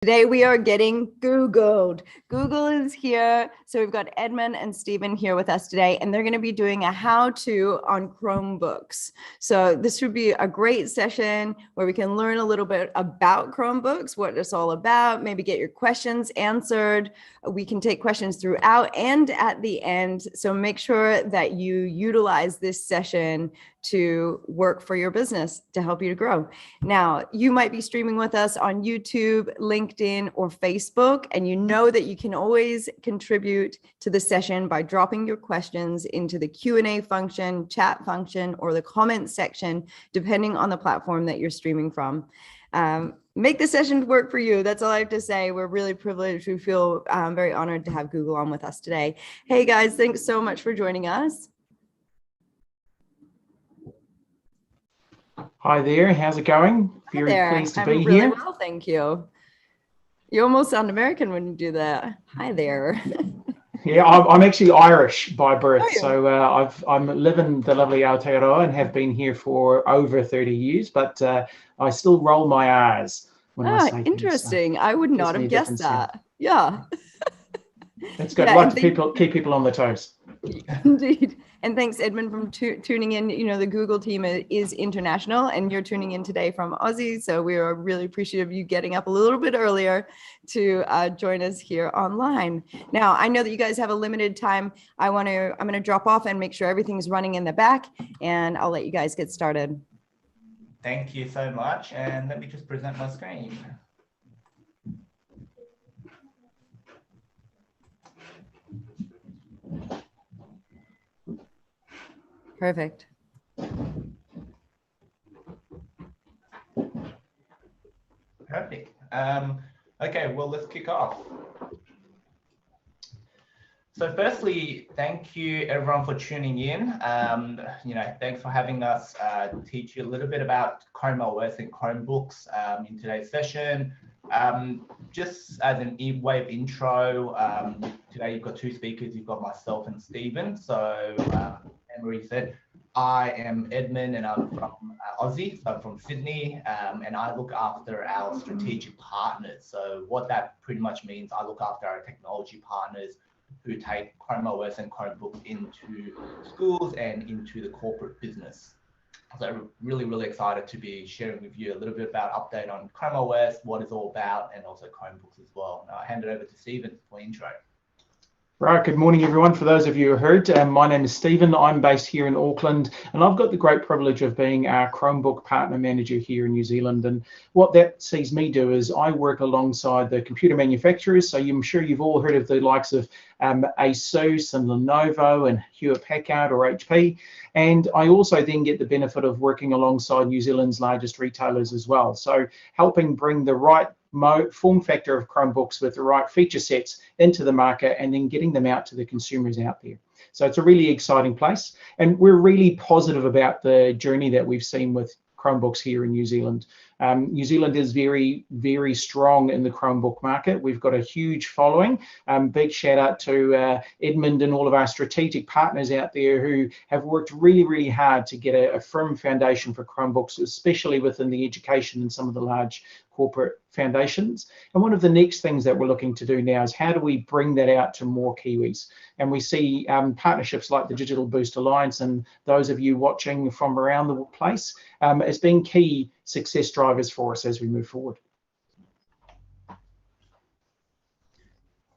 Today we are getting Googled. Google is here. So we've got Edmund and Stephen here with us today, and they're going to be doing a how-to on Chromebooks. So this would be a great session where we can learn a little bit about Chromebooks, what it's all about, maybe get your questions answered. We can take questions throughout and at the end. So make sure that you utilize this session to work for your business to help you to grow. Now, you might be streaming with us on YouTube, LinkedIn, or Facebook, and you know that you can always contribute to the session by dropping your questions into the Q&A function, chat function, or the comment section, depending on the platform that you're streaming from. Make the session work for you. That's all I have to say. We're really privileged. We feel very honored to have Google on with us today. Hey guys, thanks so much for joining us. Hi there, how's it going? Very pleased to be really here. Well, thank you. You almost sound American when you do that. Hi there. Yeah, I'm actually Irish by birth, so I'm living the lovely Aotearoa and have been here for over 30 years, but I still roll my R's when I say interesting. Things, so I would not have guessed that. Yeah. That's good. Like to keep people on the toes. Indeed. And thanks, Edmund, from tuning in. You know, the Google team is international, and you're tuning in today from Aussie. So we are really appreciative of you getting up a little bit earlier to join us here online. Now, I know that you guys have a limited time. I'm going to drop off and make sure everything's running in the back, and I'll let you guys get started. Thank you so much. And let me just present my screen. Perfect. Perfect. Okay, well, let's kick off. So firstly, thank you everyone for tuning in. Thanks for having us teach you a little bit about Chrome OS and Chromebooks in today's session. Just as an way of intro, today you've got two speakers. You've got myself and Stephen. So Emery said, I am Edmund and I'm from Aussie, so I'm from Sydney, and I look after our strategic partners. So what that pretty much means, I look after our technology partners who take Chrome OS and Chromebook into schools and into the corporate business. So I'm really, really excited to be sharing with you a little bit about update on Chrome OS, what it's all about, and also Chromebooks as well. Now I'll hand it over to Stephen for intro. Right, good morning everyone. For those of you who heard, my name is Stephen. I'm based here in Auckland, and I've got the great privilege of being our Chromebook partner manager here in New Zealand. And what that sees me do is I work alongside the computer manufacturers. So I'm sure you've all heard of the likes of ASUS and Lenovo and Hewlett-Packard or HP. And I also then get the benefit of working alongside New Zealand's largest retailers as well. So helping bring the right form factor of Chromebooks with the right feature sets into the market and then getting them out to the consumers out there. So it's a really exciting place, and we're really positive about the journey that we've seen with Chromebooks here in New Zealand. New Zealand is very, very strong in the Chromebook market. We've got a huge following. Big shout out to Edmund and all of our strategic partners out there who have worked really, really hard to get a firm foundation for Chromebooks, especially within the education and some of the large corporate foundations. And one of the next things that we're looking to do now is how do we bring that out to more Kiwis? And we see partnerships like the Digital Boost Alliance and those of you watching from around the place as being key success drivers for us as we move forward.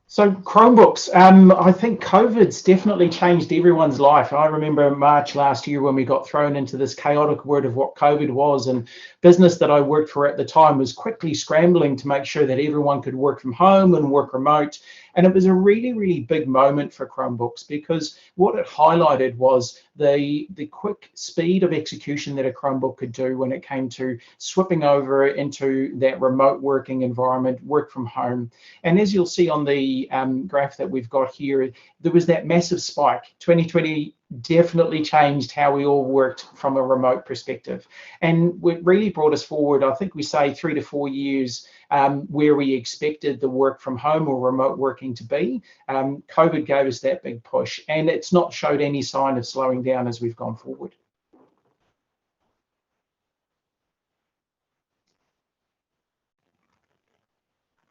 So Chromebooks, I think COVID's definitely changed everyone's life. I remember March last year when we got thrown into this chaotic world of what COVID was, and business that I worked for at the time was quickly scrambling to make sure that everyone could work from home and work remote. And it was a really, really big moment for Chromebooks because what it highlighted was the quick speed of execution that a Chromebook could do when it came to swapping over into that remote working environment, work from home. And as you'll see on the graph that we've got here, there was that massive spike. 2020 definitely changed how we all worked from a remote perspective. And what really brought us forward, I think we say 3 to 4 years where we expected the work from home or remote working to be. COVID gave us that big push, and it's not showed any sign of slowing down as we've gone forward.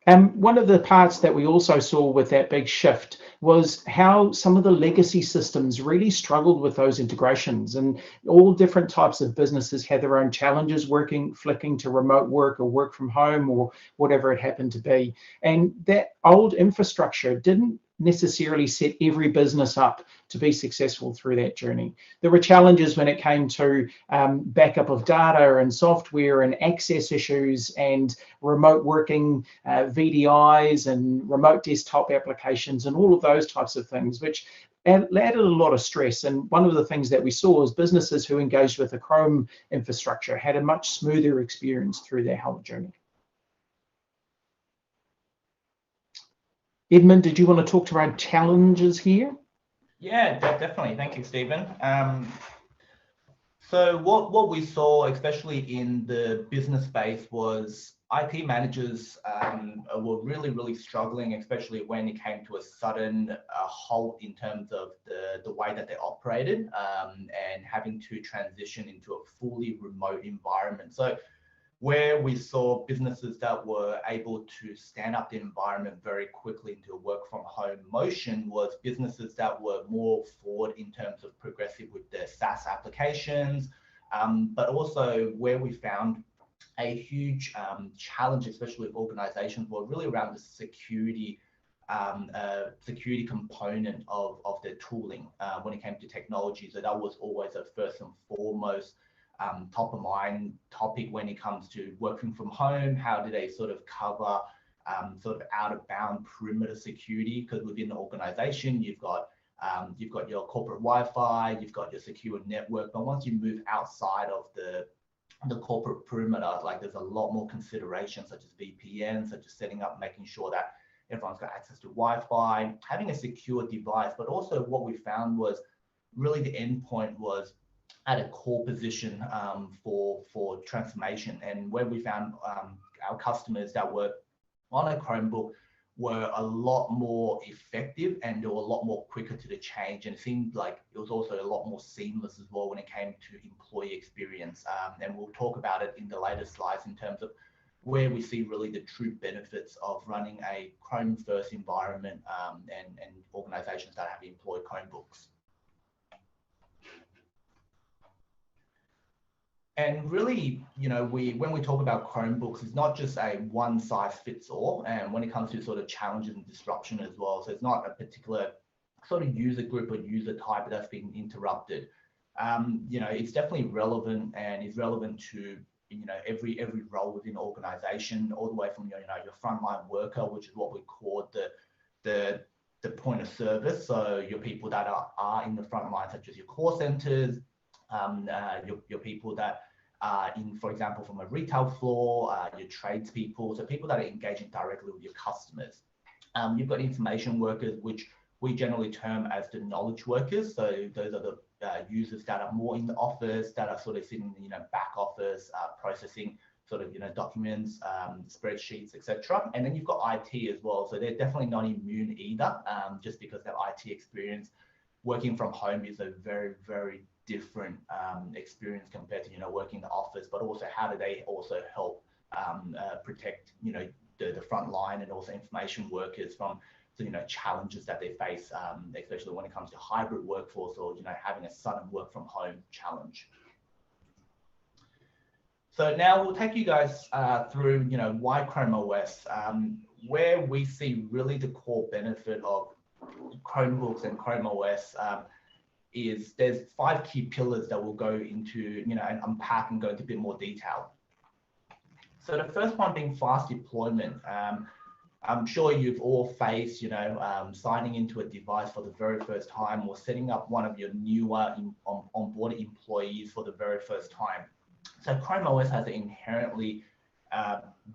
One of the parts that we also saw with that big shift was how some of the legacy systems really struggled with those integrations, and all different types of businesses had their own challenges flicking to remote work or work from home or whatever it happened to be. And that old infrastructure didn't necessarily set every business up to be successful through that journey. There were challenges when it came to backup of data and software and access issues and remote working, VDIs and remote desktop applications and all of those types of things, which added a lot of stress. And one of the things that we saw is businesses who engaged with the Chrome infrastructure had a much smoother experience through their whole journey. Edmund, did you want to talk to our challenges here? Yeah, definitely. Thank you, Stephen. So what we saw, especially in the business space, was IT managers were really struggling, especially when it came to a sudden halt in terms of the way that they operated and having to transition into a fully remote environment. So where we saw businesses that were able to stand up the environment very quickly into a work from home motion was businesses that were more forward in terms of progressive with their SaaS applications, but also where we found a huge challenge, especially with organizations, were really around the security component of their tooling when it came to technology. So that was always a first and foremost top of mind topic when it comes to working from home. How do they sort of cover sort of out of bound perimeter security? Because within the organization, you've got your corporate Wi-Fi, you've got your secure network, but once you move outside of the corporate perimeter, like there's a lot more considerations such as VPN, such as setting up, making sure that everyone's got access to Wi-Fi, having a secure device. But also what we found was really the endpoint was at a core position for transformation, and where we found our customers that were on a Chromebook were a lot more effective and they were a lot more quicker to the change, and it seemed like it was also a lot more seamless as well when it came to employee experience. And we'll talk about it in the later slides in terms of where we see really the true benefits of running a Chrome first environment and organizations that have employed Chromebooks. And really, you know, when we talk about Chromebooks, it's not just a one size fits all. And when it comes to sort of challenges and disruption as well, so it's not a particular sort of user group or user type that's being interrupted. You know, it's definitely relevant and is relevant to, you know, every role within an organization, all the way from your frontline worker, which is what we call the point of service. So your people that are in the front line, such as your call centers, your people that are in, for example, from a retail floor, your tradespeople, so people that are engaging directly with your customers. You've got information workers, which we generally term as the knowledge workers. So those are the users that are more in the office, that are sort of sitting in the back office, processing sort of documents, spreadsheets, etc. And then you've got IT as well. So they're definitely not immune either, just because their IT experience working from home is a very different experience compared to working in the office. But also, how do they also help protect the front line and also information workers from challenges that they face, especially when it comes to hybrid workforce or having a sudden work from home challenge. So now we'll take you guys through why Chrome OS, where we see really the core benefit of Chromebooks and Chrome OS is there's 5 key pillars that we'll go into and unpack and go into a bit more detail. So the first one being fast deployment. I'm sure you've all faced signing into a device for the very first time, or setting up one of your newer onboarded employees for the very first time. So Chrome OS has an inherently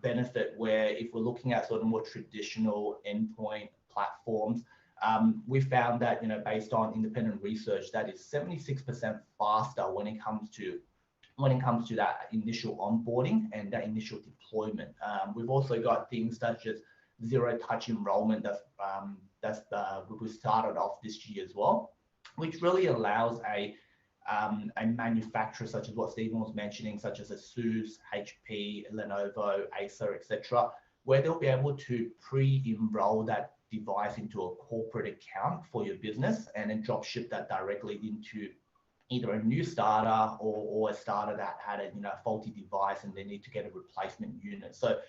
benefit where, if we're looking at sort of more traditional endpoint platforms, we found that based on independent research, that is 76% faster when it comes to that initial onboarding and that initial deployment. We've also got things such as zero-touch enrollment that's we started off this year as well, which really allows a manufacturer such as what Stephen was mentioning, such as ASUS, HP, Lenovo, Acer, etc., where they'll be able to pre-enroll that device into a corporate account for your business and then drop ship that directly into either a new starter or a starter that had a faulty device and they need to get a replacement unit. So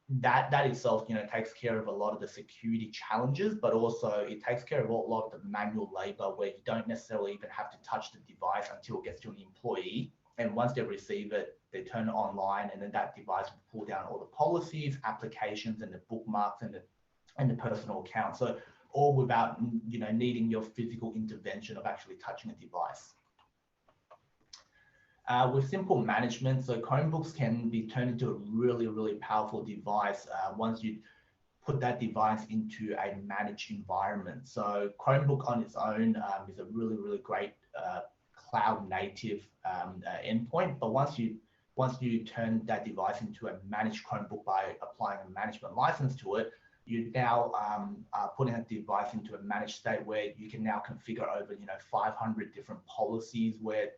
that itself takes care of a lot of the security challenges, but also it takes care of a lot of the manual labor where you don't necessarily even have to touch the device until it gets to an employee. And once they receive it, they turn it online, and then that device will pull down all the policies, applications, and the bookmarks and the personal account. So all without needing your physical intervention of actually touching a device. With simple management, so Chromebooks can be turned into a really, really powerful device once you put that device into a managed environment. So Chromebook on its own is a really, really great cloud native endpoint, but once you turn that device into a managed Chromebook by applying a management license to it, you now are putting a device into a managed state where you can now configure over 500 different policies, where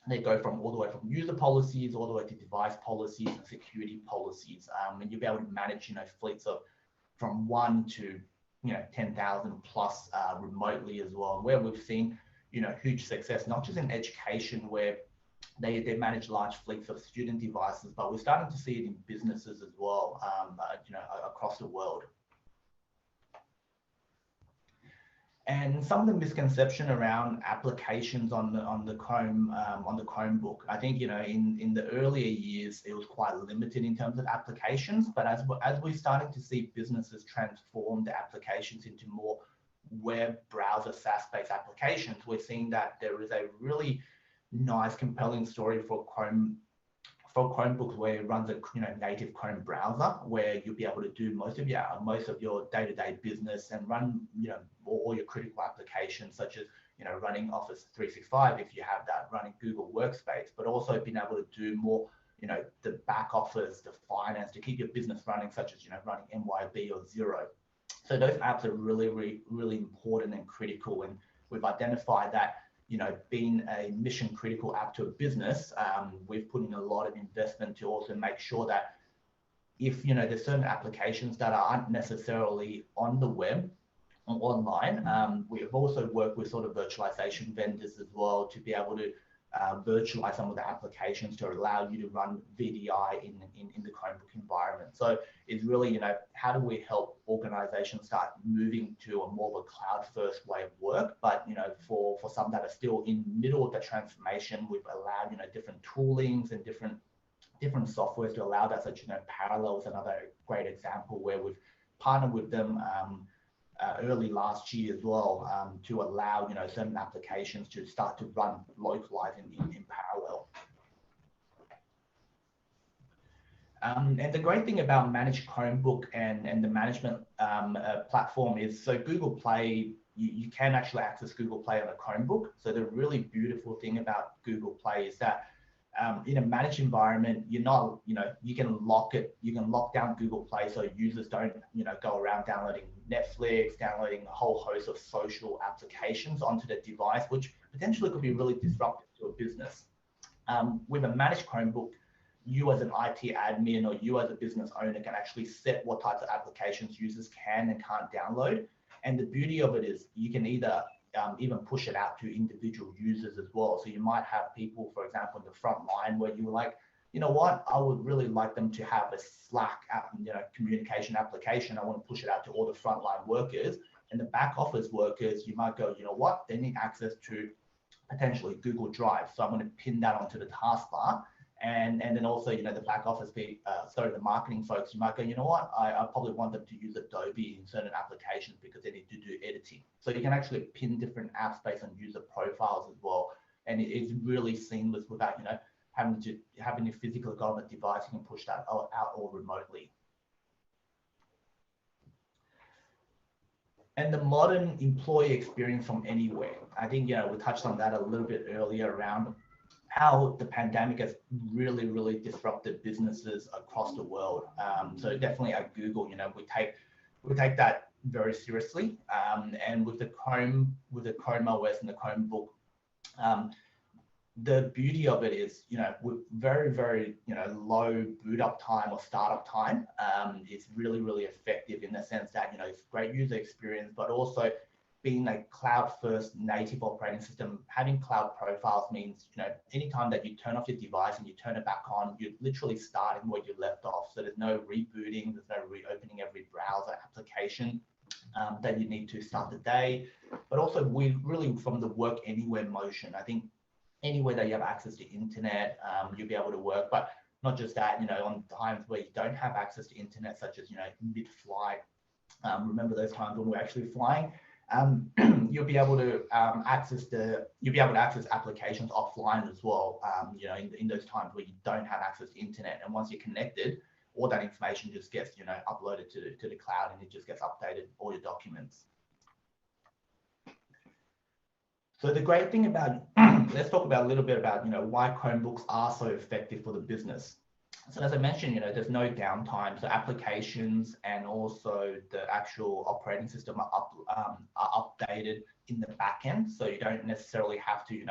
they go from all the way from user policies all the way to device policies and security policies, and you'll be able to manage fleets of from 1 to 10,000 plus remotely as well. Where we've seen huge success, not just in education where they manage large fleets of student devices, but we're starting to see it in businesses as well, across the world. And some of the misconception around applications on the Chromebook, I think in the earlier years it was quite limited in terms of applications, but as we're starting to see businesses transform the applications into more web browser SaaS-based applications, we're seeing that there is a really nice, compelling story for Chromebooks where it runs a native Chrome browser, where you'll be able to do most of your day-to-day business and run all your critical applications, such as running Office 365 if you have that, running Google Workspace, but also being able to do more the back office, the finance, to keep your business running, such as running MYB or Xero. So those apps are really, really, really important and critical, and we've identified that being a mission critical app to a business, we've put in a lot of investment to also make sure that if there's certain applications that aren't necessarily on the web or online, we have also worked with sort of virtualization vendors as well to be able to virtualize some of the applications to allow you to run VDI in the Chromebook environment. So it's really, how do we help organizations start moving to a more of a cloud-first way of work? But, for some that are still in the middle of the transformation, we've allowed, different toolings and different softwares to allow that, such, Parallel is another great example where we've partnered with them early last year as well, to allow certain applications to start to run localized in parallel. And the great thing about managed Chromebook and the management platform is, so Google Play, you can actually access Google Play on a Chromebook. So the really beautiful thing about Google Play is that in a managed environment, you're not, you can lock down Google Play so users don't, go around downloading Netflix, downloading a whole host of social applications onto the device, which potentially could be really disruptive to a business. With a managed Chromebook, you as an IT admin or you as a business owner can actually set what types of applications users can and can't download. And the beauty of it is you can either even push it out to individual users as well. So you might have people, for example, in the front line where you're like, I would really like them to have a Slack app, communication application. I want to push it out to all the frontline workers, and the back office workers, you might go, they need access to potentially Google Drive. So I'm going to pin that onto the taskbar. And then also, the back office, the marketing folks, you might go, I probably want them to use Adobe in certain applications because they need to do editing. So you can actually pin different apps based on user profiles as well. And it is really seamless without, having to physically go on the device. You can push that out or remotely. And the modern employee experience from anywhere. I think, we touched on that a little bit earlier around how the pandemic has really, really disrupted businesses across the world. So definitely at Google, we take that very seriously. And with the Chrome OS and the Chromebook, the beauty of it is, with very, low boot up time or startup time, it's really effective in the sense that, it's great user experience, but also being a cloud first native operating system, having cloud profiles means, anytime that you turn off your device and you turn it back on, you're literally starting where you left off. So there's no rebooting, there's no reopening every browser application that you need to start the day. But also we really, from the work anywhere motion, I think anywhere that you have access to internet, you'll be able to work. But not just that, on times where you don't have access to internet, such as, mid-flight, remember those times when we're actually flying, you'll be able to access applications offline as well, in those times where you don't have access to internet. And once you're connected, all that information just gets, uploaded to the cloud, and it just gets updated, all your documents. So the great thing about, let's talk about a little bit about, why Chromebooks are so effective for the business. So as I mentioned, there's no downtime. So applications and also the actual operating system are updated in the back end. So you don't necessarily have to,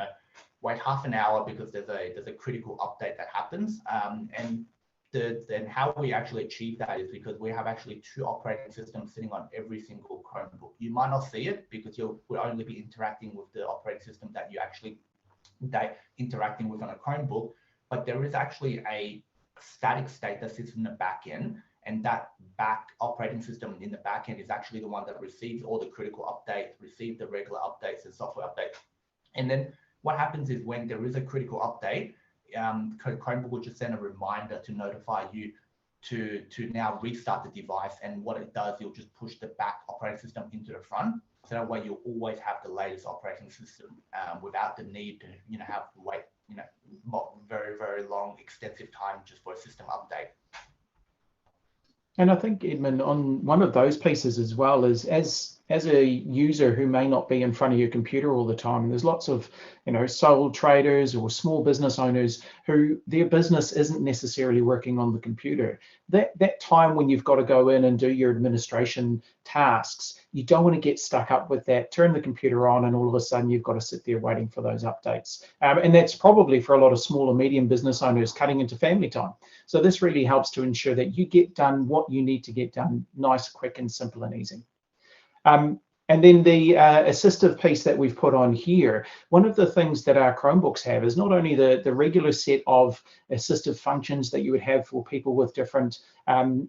wait half an hour because there's a critical update that happens. And then how we actually achieve that is because we have actually 2 operating systems sitting on every single Chromebook. You might not see it because you'll only be interacting with the operating system that you actually interacting with on a Chromebook, but there is actually a static state that sits in the back end, and that back operating system in the back end is actually the one that receives all the critical updates, receives the regular updates and software updates. And then what happens is when there is a critical update, Chromebook will just send a reminder to notify you to now restart the device. And what it does, you'll just push the back operating system into the front. So that way you'll always have the latest operating system without the need to have to wait very long extensive time just for a system update. And I think, Edmund, on one of those pieces as well is as a user who may not be in front of your computer all the time, and there's lots of sole traders or small business owners who their business isn't necessarily working on the computer. That time when you've got to go in and do your administration tasks, you don't want to get stuck up with that, turn the computer on, and all of a sudden you've got to sit there waiting for those updates. And that's probably for a lot of small or medium business owners cutting into family time. So this really helps to ensure that you get done what you need to get done, nice, quick, and simple and easy. And then the assistive piece that we've put on here, one of the things that our Chromebooks have is not only the regular set of assistive functions that you would have for people with different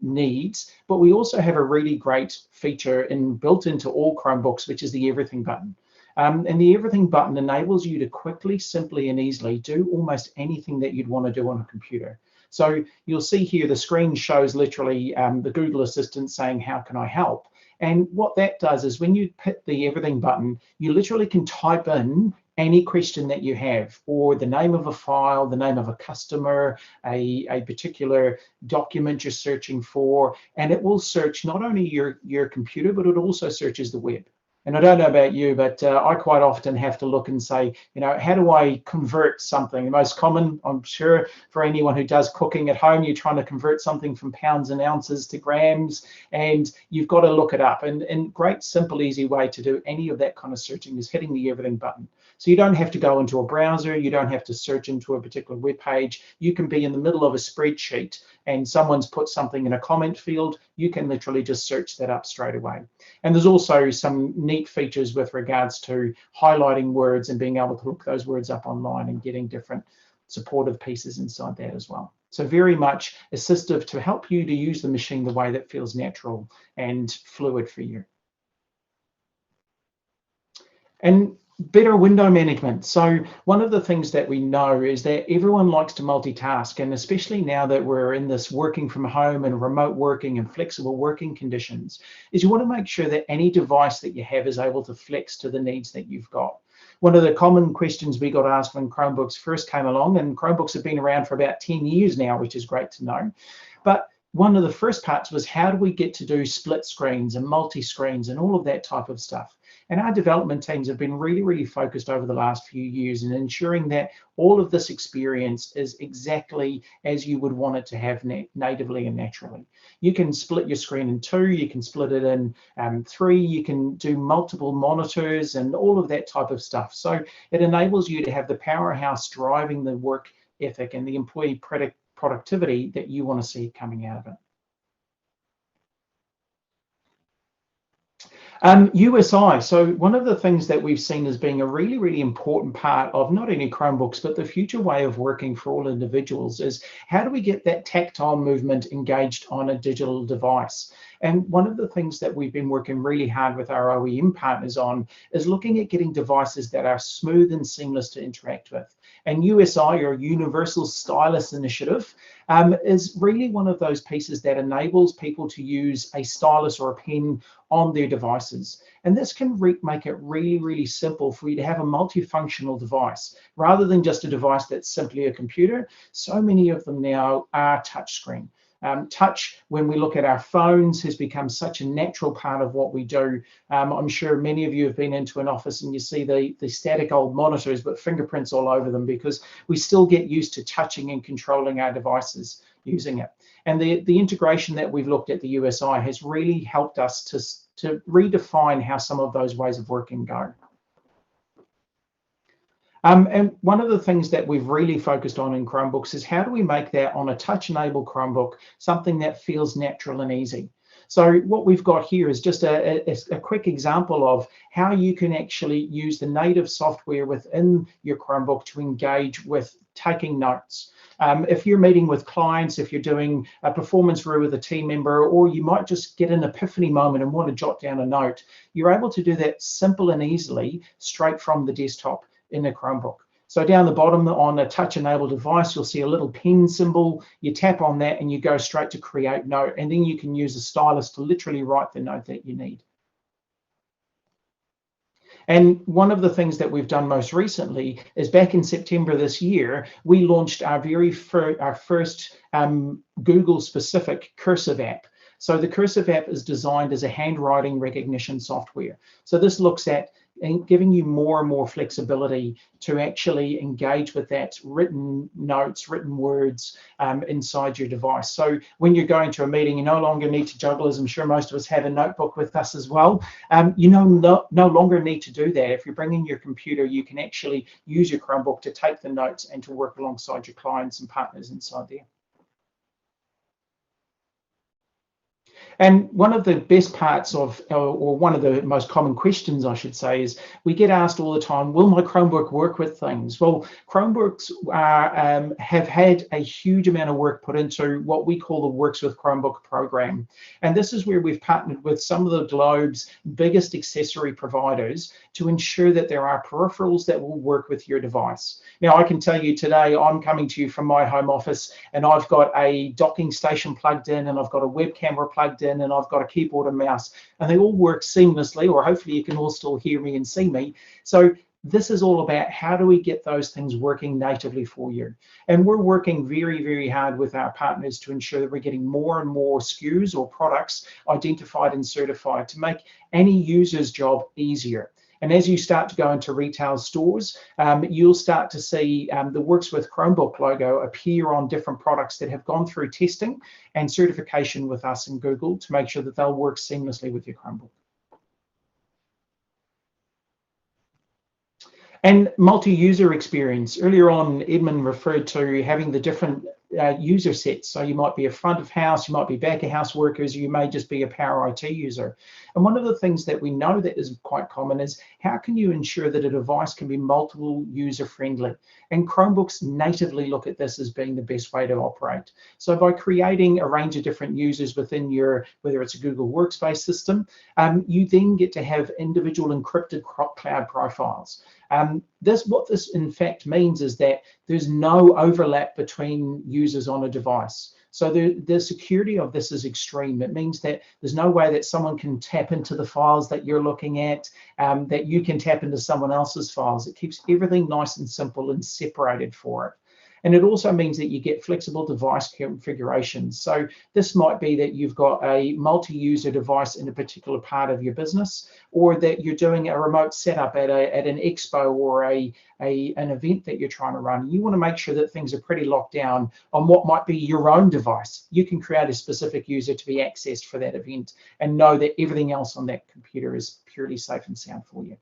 needs, but we also have a really great feature built into all Chromebooks, which is the Everything button. And the Everything button enables you to quickly, simply, and easily do almost anything that you'd want to do on a computer. So you'll see here the screen shows literally the Google Assistant saying, "How can I help?" And what that does is when you hit the Everything button, you literally can type in any question that you have, or the name of a file, the name of a customer, a particular document you're searching for, and it will search not only your computer, but it also searches the web. And I don't know about you, but I quite often have to look and say, how do I convert something? The most common, I'm sure, for anyone who does cooking at home, you're trying to convert something from pounds and ounces to grams, and you've got to look it up. And great, simple, easy way to do any of that kind of searching is hitting the Everything button. So you don't have to go into a browser, you don't have to search into a particular web page. You can be in the middle of a spreadsheet and someone's put something in a comment field, you can literally just search that up straight away. And there's also some neat features with regards to highlighting words and being able to look those words up online and getting different supportive pieces inside that as well. So very much assistive to help you to use the machine the way that feels natural and fluid for you. And better window management. So one of the things that we know is that everyone likes to multitask, and especially now that we're in this working from home and remote working and flexible working conditions, is you want to make sure that any device that you have is able to flex to the needs that you've got. One of the common questions we got asked when Chromebooks first came along, and Chromebooks have been around for about 10 years now, which is great to know, but one of the first parts was, how do we get to do split screens and multi-screens and all of that type of stuff? And our development teams have been really focused over the last few years in ensuring that all of this experience is exactly as you would want it to have natively and naturally. You can split your screen in two, you can split it in three, you can do multiple monitors and all of that type of stuff. So it enables you to have the powerhouse driving the work ethic and the employee productivity that you want to see coming out of it. USI. So one of the things that we've seen as being a really important part of not only Chromebooks, but the future way of working for all individuals is how do we get that tactile movement engaged on a digital device? And one of the things that we've been working really hard with our OEM partners on is looking at getting devices that are smooth and seamless to interact with. And USI, or Universal Stylus Initiative, is really one of those pieces that enables people to use a stylus or a pen on their devices. And this can make it really simple for you to have a multifunctional device rather than just a device that's simply a computer. So many of them now are touchscreen. Touch, when we look at our phones, has become such a natural part of what we do. I'm sure many of you have been into an office and you see the static old monitors, but fingerprints all over them, because we still get used to touching and controlling our devices using it. And the integration that we've looked at the USI has really helped us to redefine how some of those ways of working go. And one of the things that we've really focused on in Chromebooks is how do we make that on a touch-enabled Chromebook something that feels natural and easy. So what we've got here is just a quick example of how you can actually use the native software within your Chromebook to engage with taking notes. If you're meeting with clients, if you're doing a performance review with a team member, or you might just get an epiphany moment and want to jot down a note, you're able to do that simple and easily straight from the desktop in a Chromebook. So down the bottom on a touch-enabled device, you'll see a little pen symbol. You tap on that and you go straight to create note, and then you can use a stylus to literally write the note that you need. And one of the things that we've done most recently is back in September this year, we launched our first Google-specific Cursive App. So the Cursive App is designed as a handwriting recognition software. So this looks at giving you more and more flexibility to actually engage with that written notes, written words inside your device. So when you're going to a meeting, you no longer need to juggle, as I'm sure most of us have a notebook with us as well. You no longer need to do that. If you're bringing your computer, you can actually use your Chromebook to take the notes and to work alongside your clients and partners inside there. And one of the best parts of, or one of the most common questions, I should say, is we get asked all the time, will my Chromebook work with things? Well, Chromebooks have had a huge amount of work put into what we call the Works with Chromebook program. And this is where we've partnered with some of the globe's biggest accessory providers to ensure that there are peripherals that will work with your device. Now, I can tell you today, I'm coming to you from my home office and I've got a docking station plugged in, and I've got a web camera plugged in, and I've got a keyboard and mouse, and they all work seamlessly, or hopefully you can all still hear me and see me. So this is all about how do we get those things working natively for you. And we're working very hard with our partners to ensure that we're getting more and more SKUs or products identified and certified to make any user's job easier. And as you start to go into retail stores, you'll start to see the Works with Chromebook logo appear on different products that have gone through testing and certification with us in Google to make sure that they'll work seamlessly with your Chromebook. And multi-user experience. Earlier on, Edmund referred to having the different user sets. So you might be a front of house, you might be back of house workers, you may just be a power IT user. And one of the things that we know that is quite common is how can you ensure that a device can be multiple user friendly? And Chromebooks natively look at this as being the best way to operate. So by creating a range of different users within your, whether it's a Google Workspace system, you then get to have individual encrypted cloud profiles. What this in fact means is that there's no overlap between users on a device. So the security of this is extreme. It means that there's no way that someone can tap into the files that you're looking at, that you can tap into someone else's files. It keeps everything nice and simple and separated for it. And it also means that you get flexible device configurations. So this might be that you've got a multi-user device in a particular part of your business, or that you're doing a remote setup at an expo or an event that you're trying to run. You want to make sure that things are pretty locked down on what might be your own device. You can create a specific user to be accessed for that event and know that everything else on that computer is purely safe and sound for you.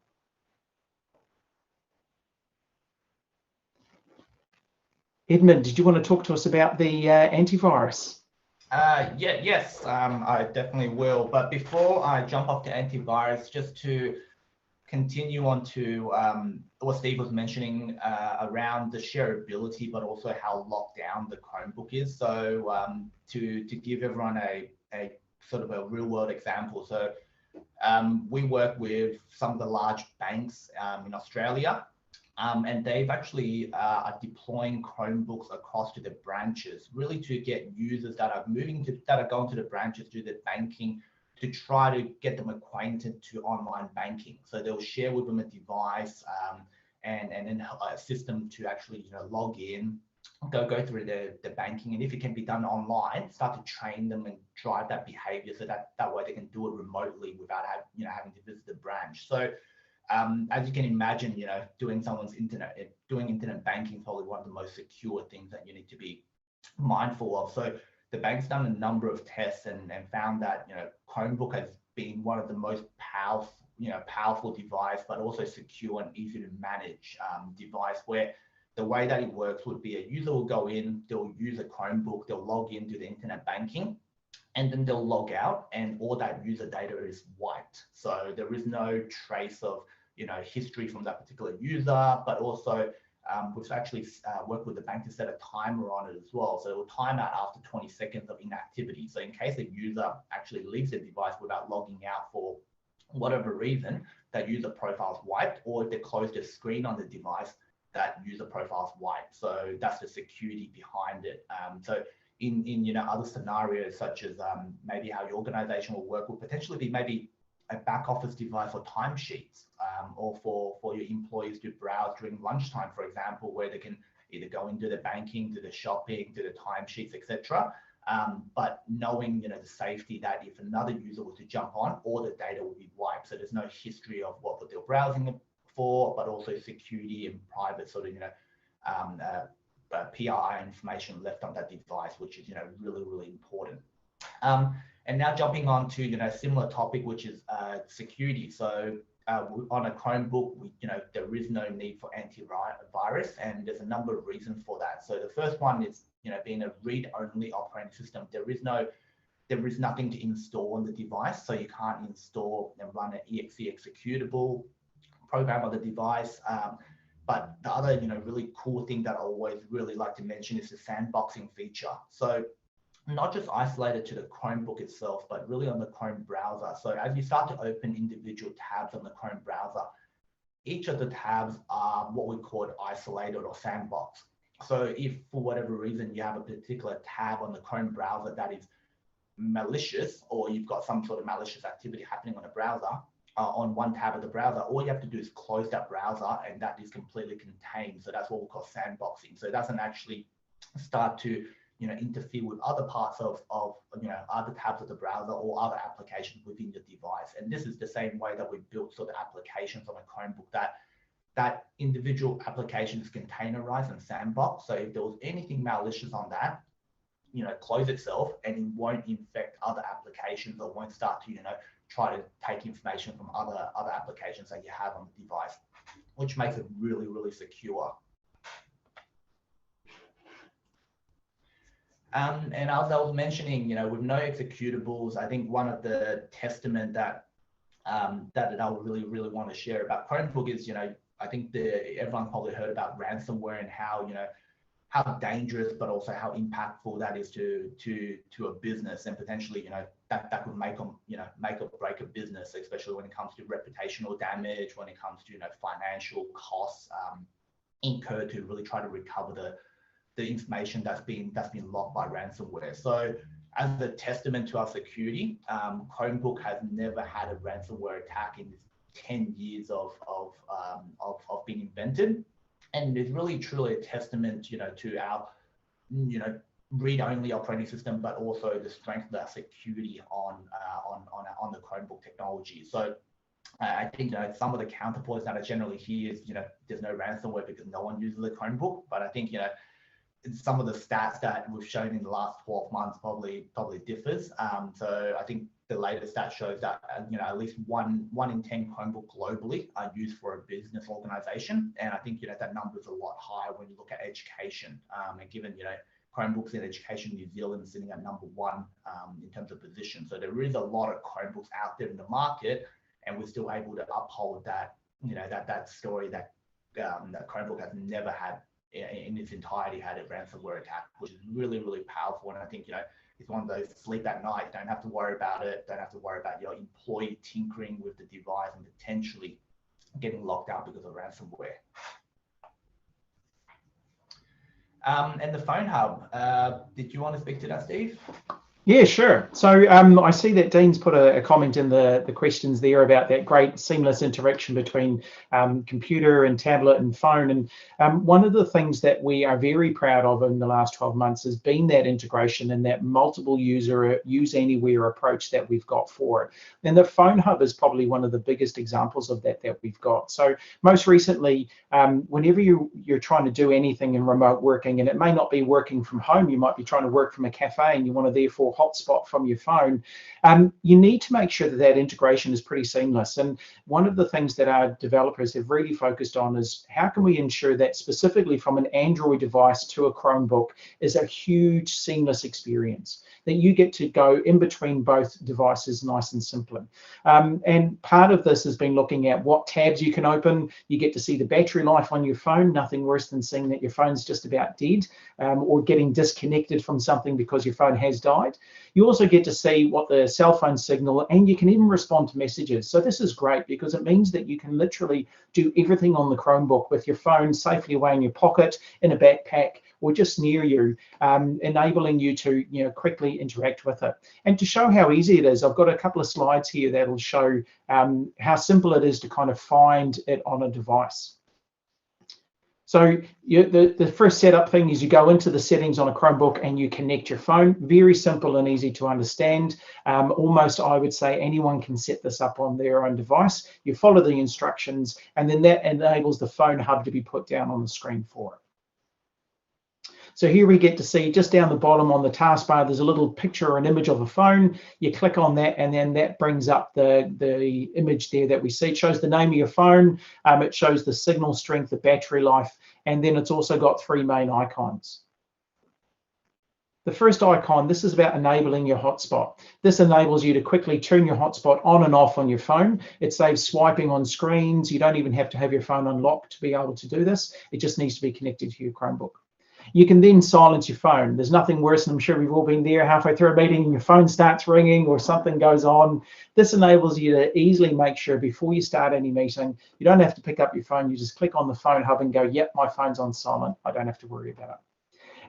Edmund, did you want to talk to us about the antivirus? Yes, I definitely will. But before I jump off to antivirus, just to continue on to what Steve was mentioning around the shareability, but also how locked down the Chromebook is. So to give everyone a sort of a real world example. So we work with some of the large banks in Australia. And they've actually are deploying Chromebooks across to the branches, really to get users that are going to the branches to do the banking, to try to get them acquainted to online banking. So they'll share with them a device and then a system to actually log in, go through the banking, and if it can be done online, start to train them and drive that behavior, so that way they can do it remotely without having to visit the branch. So as you can imagine, doing internet banking is probably one of the most secure things that you need to be mindful of. So the bank's done a number of tests and found that Chromebook has been one of the most powerful device, but also secure and easy to manage device, where the way that it works would be a user will go in, they'll use a Chromebook, they'll log into the internet banking, and then they'll log out, and all that user data is wiped. So there is no trace of history from that particular user, but also we've actually worked with the bank to set a timer on it as well. So it will time out after 20 seconds of inactivity. So in case a user actually leaves the device without logging out for whatever reason, that user profile is wiped, or if they close the screen on the device, that user profile is wiped. So that's the security behind it. So in other scenarios, such as maybe how your organization will work, will potentially be maybe a back office device for timesheets, or for your employees to browse during lunchtime, for example, where they can either go into the banking, do the shopping, do the timesheets, etc. But knowing the safety that if another user was to jump on, all the data will be wiped. So there's no history of what they're browsing for, but also security and private sort of PII information left on that device, which is really, really important. And now jumping on to similar topic, which is security. So on a Chromebook, there is no need for antivirus, and there's a number of reasons for that. So the first one is being a read-only operating system. There is nothing to install on the device, so you can't install and run an exe executable program on the device. But the other really cool thing that I always really like to mention is the sandboxing feature. So not just isolated to the Chromebook itself, but really on the Chrome browser. So as you start to open individual tabs on the Chrome browser, each of the tabs are what we call isolated or sandbox. So if for whatever reason you have a particular tab on the Chrome browser that is malicious, or you've got some sort of malicious activity happening on the browser, on one tab of the browser, all you have to do is close that browser, and that is completely contained. So that's what we call sandboxing. So it doesn't actually start to interfere with other parts of other tabs of the browser or other applications within the device. And this is the same way that we built sort of applications on a Chromebook, that individual application is containerized and sandboxed. So if there was anything malicious on that, close itself, and it won't infect other applications, or won't start to try to take information from other applications that you have on the device, which makes it really, really secure. And as I was mentioning, with no executables, I think one of the testament that I would really, really want to share about Chromebook is, I think everyone probably heard about ransomware and how dangerous, but also how impactful that is to a business, and potentially, that could make or break a business, especially when it comes to reputational damage, when it comes to financial costs incurred to really try to recover the information that's been locked by ransomware. So as a testament to our security, Chromebook has never had a ransomware attack in 10 years of being invented. And it's really truly a testament, to our, read-only operating system, but also the strength of our security on the Chromebook technology. So I think some of the counterpoints that I generally hear is there's no ransomware because no one uses the Chromebook. But I think some of the stats that we've shown in the last 12 months probably differs. So I think the latest stat shows that at least one in 10 Chromebook globally are used for a business organization, and I think that number is a lot higher when you look at education. And given Chromebooks in education, New Zealand is sitting at #1 in terms of position. So there is a lot of Chromebooks out there in the market, and we're still able to uphold that that story that that Chromebook has never had in its entirety had a ransomware attack, which is really, really powerful. And I think it's one of those sleep at night, don't have to worry about it, don't have to worry about your employee tinkering with the device and potentially getting locked out because of ransomware. And the phone hub, did you want to speak to that, Steve? Yeah, sure. So I see that Dean's put a comment in the questions there about that great seamless interaction between computer and tablet and phone. And one of the things that we are very proud of in the last 12 months has been that integration and that multiple user use anywhere approach that we've got for it. And the phone hub is probably one of the biggest examples of that we've got. So most recently, whenever you're trying to do anything in remote working, and it may not be working from home, you might be trying to work from a cafe and you want to therefore hotspot from your phone, you need to make sure that integration is pretty seamless. And one of the things that our developers have really focused on is how can we ensure that specifically from an Android device to a Chromebook is a huge seamless experience, that you get to go in between both devices nice and simply. And part of this has been looking at what tabs you can open. You get to see the battery life on your phone, nothing worse than seeing that your phone's just about dead or getting disconnected from something because your phone has died. You also get to see what the cell phone signal, and you can even respond to messages. So this is great because it means that you can literally do everything on the Chromebook with your phone safely away in your pocket, in a backpack, or just near you, enabling you to quickly interact with it. And to show how easy it is, I've got a couple of slides here that'll show how simple it is to kind of find it on a device. So the first setup thing is you go into the settings on a Chromebook and you connect your phone. Very simple and easy to understand. Almost, I would say, anyone can set this up on their own device. You follow the instructions, and then that enables the phone hub to be put down on the screen for it. So here we get to see just down the bottom on the taskbar, there's a little picture or an image of a phone. You click on that, and then that brings up the image there that we see. It shows the name of your phone. It shows the signal strength, the battery life, and then it's also got 3 main icons. The first icon, this is about enabling your hotspot. This enables you to quickly turn your hotspot on and off on your phone. It saves swiping on screens. You don't even have to have your phone unlocked to be able to do this. It just needs to be connected to your Chromebook. You can then silence your phone. There's nothing worse, and I'm sure we've all been there, halfway through a meeting and your phone starts ringing or something goes on. This enables you to easily make sure before you start any meeting, you don't have to pick up your phone. You just click on the phone hub and go, yep, my phone's on silent. I don't have to worry about it.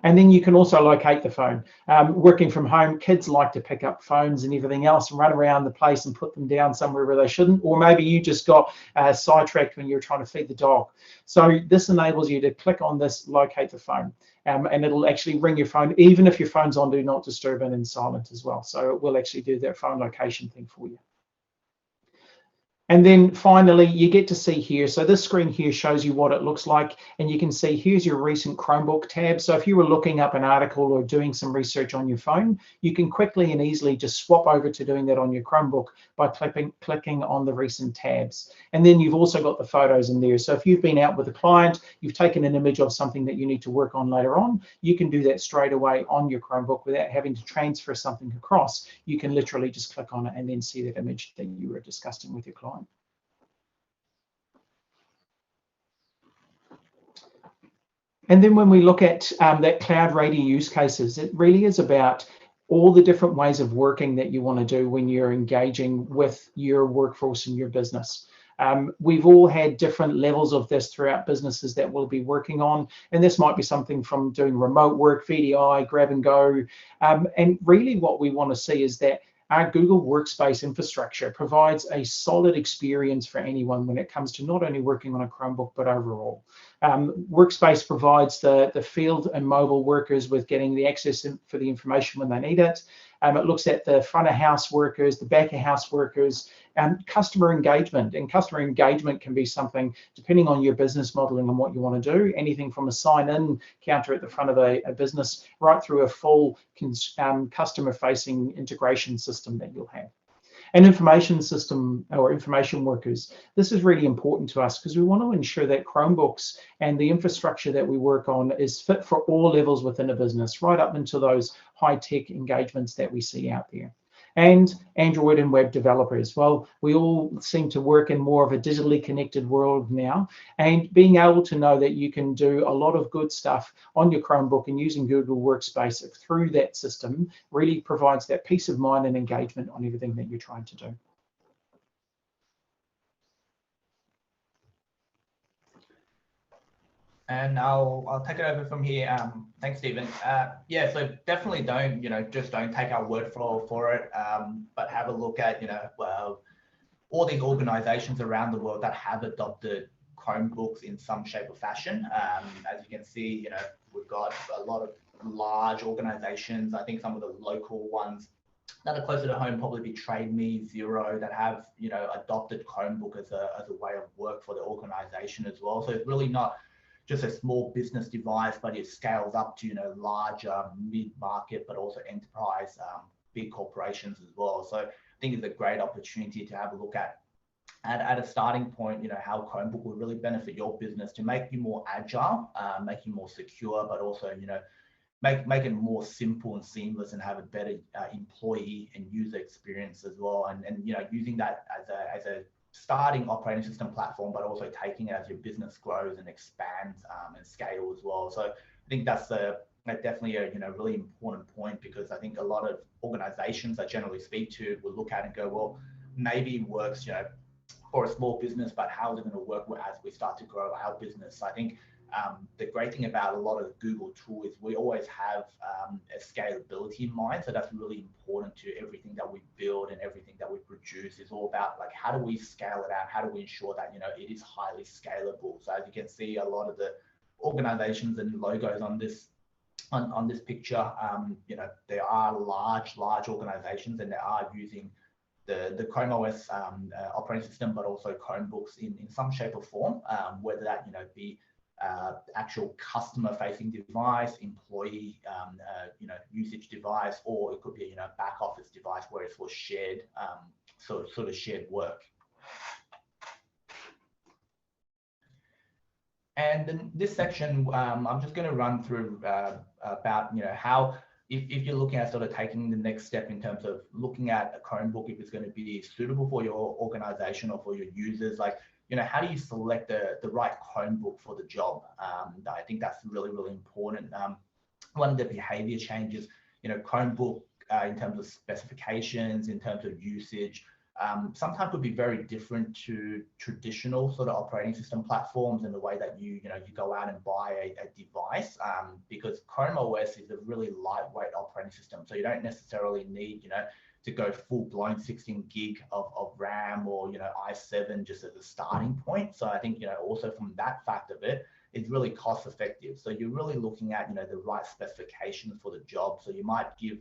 And then you can also locate the phone. Working from home, kids like to pick up phones and everything else and run around the place and put them down somewhere where they shouldn't. Or maybe you just got sidetracked when you're trying to feed the dog. So this enables you to click on this, locate the phone, and it'll actually ring your phone, even if your phone's on Do Not Disturb and in silent as well. So it will actually do that phone location thing for you. And then finally, you get to see here. So this screen here shows you what it looks like. And you can see here's your recent Chromebook tab. So if you were looking up an article or doing some research on your phone, you can quickly and easily just swap over to doing that on your Chromebook by clicking on the recent tabs. And then you've also got the photos in there. So if you've been out with a client, you've taken an image of something that you need to work on later on, you can do that straight away on your Chromebook without having to transfer something across. You can literally just click on it and then see that image that you were discussing with your client. And then when we look at that cloud-ready use cases, it really is about all the different ways of working that you want to do when you're engaging with your workforce and your business. We've all had different levels of this throughout businesses that we'll be working on. And this might be something from doing remote work, VDI, grab and go. And really what we want to see is that our Google Workspace infrastructure provides a solid experience for anyone when it comes to not only working on a Chromebook, but overall. Workspace provides the field and mobile workers with getting the access for the information when they need it. It looks at the front of house workers, the back of house workers, and customer engagement. And customer engagement can be something, depending on your business modeling and what you want to do, anything from a sign-in counter at the front of a business right through a full customer-facing integration system that you'll have. An information system or information workers. This is really important to us because we want to ensure that Chromebooks and the infrastructure that we work on is fit for all levels within a business, right up into those high-tech engagements that we see out there. And Android and web developers. Well, we all seem to work in more of a digitally connected world now, and being able to know that you can do a lot of good stuff on your Chromebook and using Google Workspace through that system really provides that peace of mind and engagement on everything that you're trying to do. And I'll take it over from here. Thanks, Stephen. Yeah, so definitely don't, just don't take our word for it, but have a look at, all these organizations around the world that have adopted Chromebooks in some shape or fashion. As you can see, we've got a lot of large organizations. I think some of the local ones that are closer to home probably be TradeMe, Xero, that have, adopted Chromebook as a way of work for the organization as well. So it's really not just a small business device, but it scales up to, larger mid-market, but also enterprise, big corporations as well. So I think it's a great opportunity to have a look at a starting point, how Chromebook will really benefit your business to make you more agile, make you more secure, but also, make it more simple and seamless and have a better employee and user experience as well. And using that as a starting operating system platform, but also taking it as your business grows and expands and scale as well. So I think that's definitely a really important point, because I think a lot of organizations I generally speak to will look at it and go, well, maybe it works, for a small business, but how is it going to work as we start to grow our business? So I think the great thing about a lot of the Google tool is we always have a scalability in mind. So that's really important to everything that we build and everything that we produce. Is all about, like, how do we scale it out? How do we ensure that, it is highly scalable? So as you can see, a lot of the organizations and logos on this picture, there are large organizations, and they are using the Chrome OS operating system, but also Chromebooks in some shape or form, whether that be actual customer-facing device, employee, usage device, or it could be a back office device where it's for shared, sort of shared work. And in this section, I'm just going to run through about how, if you're looking at sort of taking the next step in terms of looking at a Chromebook, if it's going to be suitable for your organization or for your users, like, how do you select the right Chromebook for the job? I think that's really, really important. One of the behavior changes, Chromebook in terms of specifications, in terms of usage, sometimes would be very different to traditional sort of operating system platforms in the way that you go out and buy a device, because Chrome OS is a really lightweight operating system. So you don't necessarily need, to go full-blown 16 gig of RAM or, i7 just as a starting point. So I think, also from that fact of it, it's really cost effective. So you're really looking at, the right specifications for the job. So you might give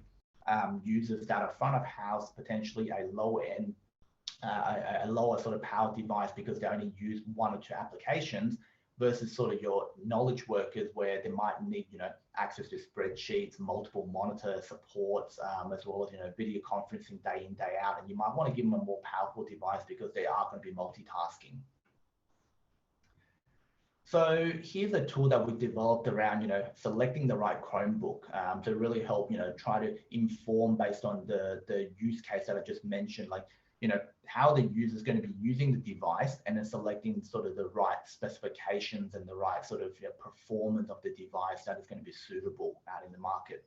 users that are front of house potentially a lower end, a lower sort of power device because they only use one or two applications, versus sort of your knowledge workers where they might need, access to spreadsheets, multiple monitor supports, as well as, video conferencing day in, day out. And you might want to give them a more powerful device because they are going to be multitasking. So here's a tool that we developed around, selecting the right Chromebook to really help, try to inform based on the use case that I just mentioned, like, how the user is going to be using the device, and then selecting sort of the right specifications and the right sort of performance of the device that is going to be suitable out in the market.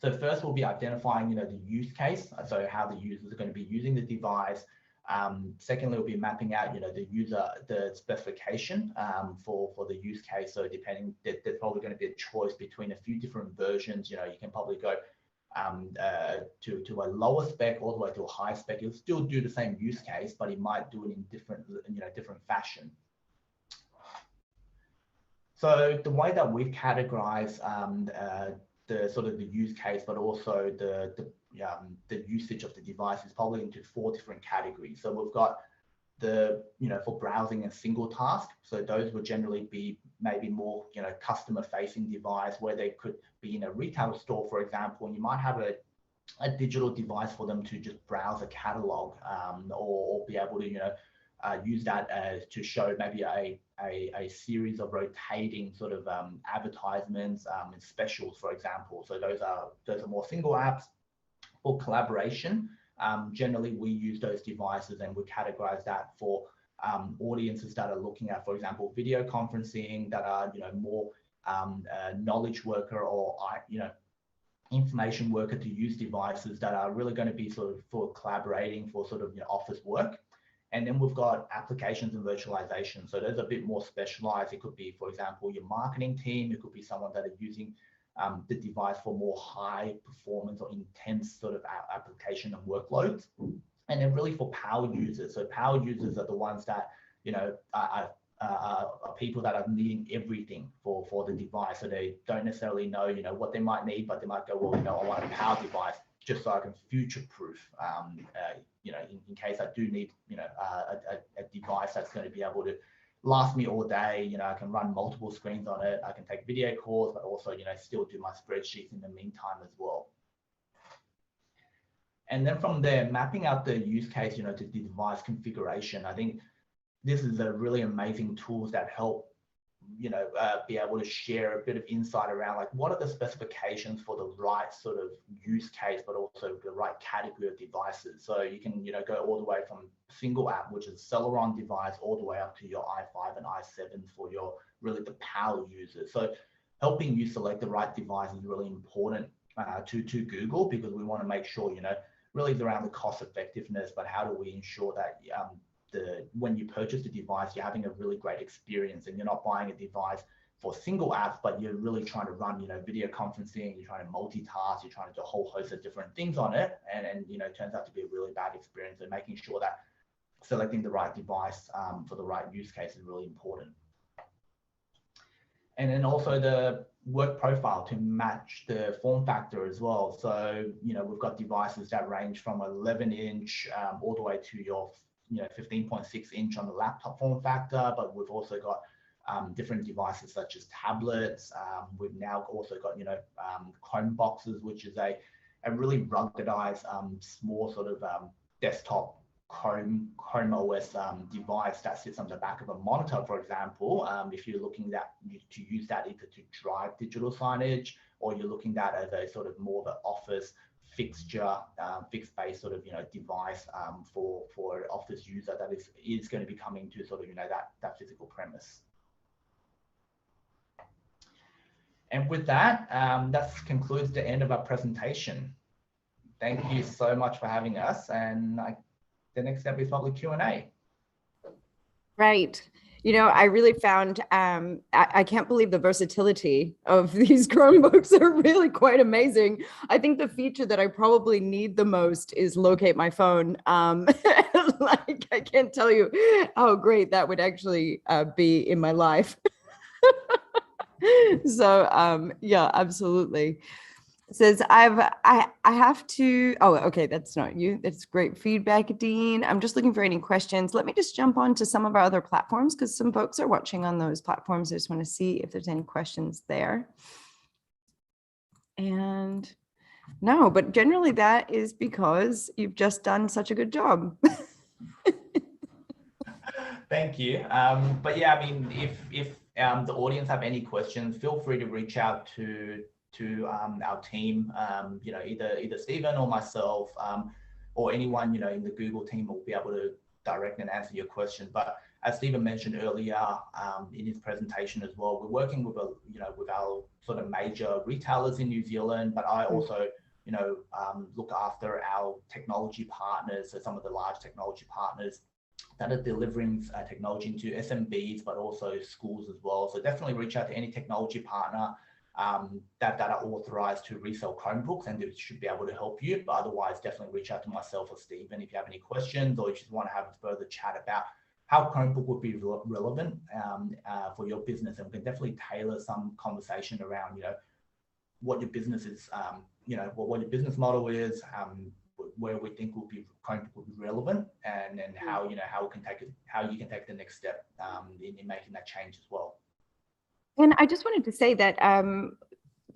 So first we'll be identifying, the use case, so how the users are going to be using the device. Secondly, we'll be mapping out, the specification for the use case. So depending, there's probably going to be a choice between a few different versions. You can probably go to a lower spec all the way to a high spec. It'll still do the same use case, but it might do it in different fashion. So the way that we've categorized the sort of the use case, but also the usage of the device is probably into 4 different categories. So we've got the, for browsing and single task. So those would generally be maybe more, customer facing device where they could be in a retail store, for example, and you might have a digital device for them to just browse a catalog or be able to, use that as to show maybe a series of rotating sort of advertisements and specials, for example. So those are more single apps. For collaboration, generally we use those devices and we categorize that for audiences that are looking at, for example, video conferencing, that are more knowledge worker or information worker to use devices that are really going to be sort of for collaborating for sort of office work. And then we've got applications and virtualization. So those are a bit more specialized. It could be, for example, your marketing team. It could be someone that are using the device for more high performance or intense sort of application and workloads. And then really for power users. So power users are the ones that, are people that are needing everything for the device. So they don't necessarily know, what they might need, but they might go, well, I want a power device just so I can future-proof, in case I do need, a device that's going to be able to last me all day. I can run multiple screens on it. I can take video calls, but also, still do my spreadsheets in the meantime as well. And then from there, mapping out the use case, to the device configuration. I think this is a really amazing tools that help, be able to share a bit of insight around like what are the specifications for the right sort of use case, but also the right category of devices. So you can, go all the way from single app, which is Celeron device, all the way up to your i5 and i7 for your really the power users. So helping you select the right device is really important to Google, because we want to make sure, really around the cost effectiveness, but how do we ensure that when you purchase the device, you're having a really great experience and you're not buying a device for single apps, but you're really trying to run, video conferencing, you're trying to multitask, you're trying to do a whole host of different things on it. And it turns out to be a really bad experience. And making sure that selecting the right device for the right use case is really important. And then also the work profile to match the form factor as well. So, we've got devices that range from 11-inch all the way to your 15.6 inch on the laptop form factor, but we've also got different devices such as tablets. We've now also got, Chromeboxes, which is a really ruggedized, small sort of desktop Chrome OS device that sits on the back of a monitor, for example. If you're looking to use that either to drive digital signage, or you're looking at as a sort of more of an office fixture, fixed-based sort of device for an office user that is going to be coming to sort of that physical premise. And with that, that concludes the end of our presentation. Thank you so much for having us, and the next step is probably Q&A. Right. I really found, I can't believe the versatility of these Chromebooks are really quite amazing. I think the feature that I probably need the most is locate my phone. Like, I can't tell you how great that would actually be in my life. So, yeah, absolutely. It says I have to, oh, okay, that's not you. That's great feedback, Dean. I'm just looking for any questions. Let me just jump on to some of our other platforms, because some folks are watching on those platforms. I just want to see if there's any questions there. And no, but generally that is because you've just done such a good job. Thank you. But yeah, I mean, if the audience have any questions, feel free to reach out to our team, either Stephen or myself, or anyone, in the Google team will be able to direct and answer your question. But as Stephen mentioned earlier in his presentation as well, we're working with with our sort of major retailers in New Zealand, but I also, look after our technology partners, so some of the large technology partners that are delivering technology into SMBs, but also schools as well. So definitely reach out to any technology partner that are authorized to resell Chromebooks, and they should be able to help you. But otherwise, definitely reach out to myself or Stephen if you have any questions, or if you just want to have a further chat about how Chromebook would be relevant for your business. And we can definitely tailor some conversation around, what your business is, what your business model is, where we think Chromebook will be relevant, and how you can take the next step in making that change as well. And I just wanted to say that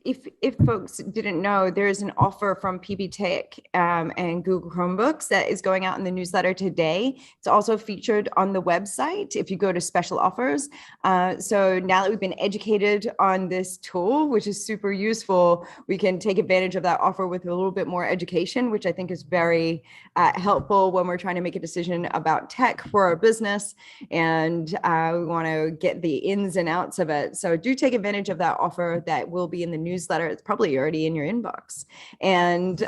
if folks didn't know, there is an offer from PB Tech and Google Chromebooks that is going out in the newsletter today. It's also featured on the website if you go to special offers. So now that we've been educated on this tool, which is super useful, we can take advantage of that offer with a little bit more education, which I think is very helpful when we're trying to make a decision about tech for our business, and we want to get the ins and outs of it. So do take advantage of that offer that will be in the newsletter. It's probably already in your inbox. And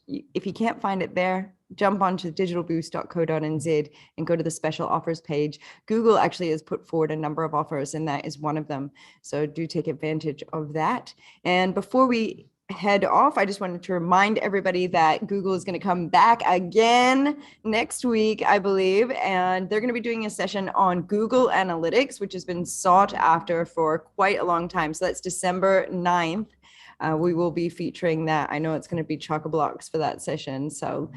if you can't find it there, jump onto digitalboost.co.nz and go to the special offers page. Google actually has put forward a number of offers, and that is one of them. So do take advantage of that. And before we head off, I just wanted to remind everybody that Google is going to come back again next week, I believe, and they're going to be doing a session on Google Analytics, which has been sought after for quite a long time. So that's December 9th. We will be featuring that. I know it's going to be chock-a-blocks for that session. So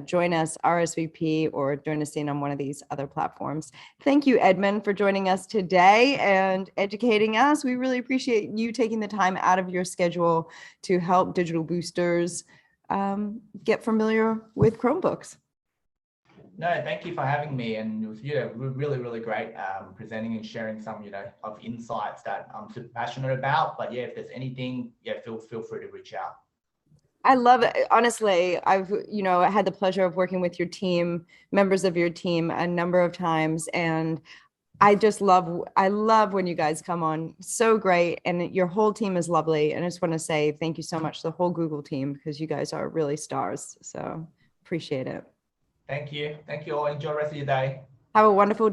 join us, RSVP, or join us in on one of these other platforms. Thank you, Edmund, for joining us today and educating us. We really appreciate you taking the time out of your schedule to help digital boosters get familiar with Chromebooks. No, thank you for having me, and it was really, really great presenting and sharing some of insights that I'm super passionate about. But yeah, if there's anything, feel free to reach out. I love it. Honestly, I've had the pleasure of working with your team, members of your team, a number of times, and I love when you guys come on. So great, and your whole team is lovely. And I just want to say thank you so much to the whole Google team, because you guys are really stars. So appreciate it. Thank you. Thank you all. Enjoy the rest of your day. Have a wonderful day.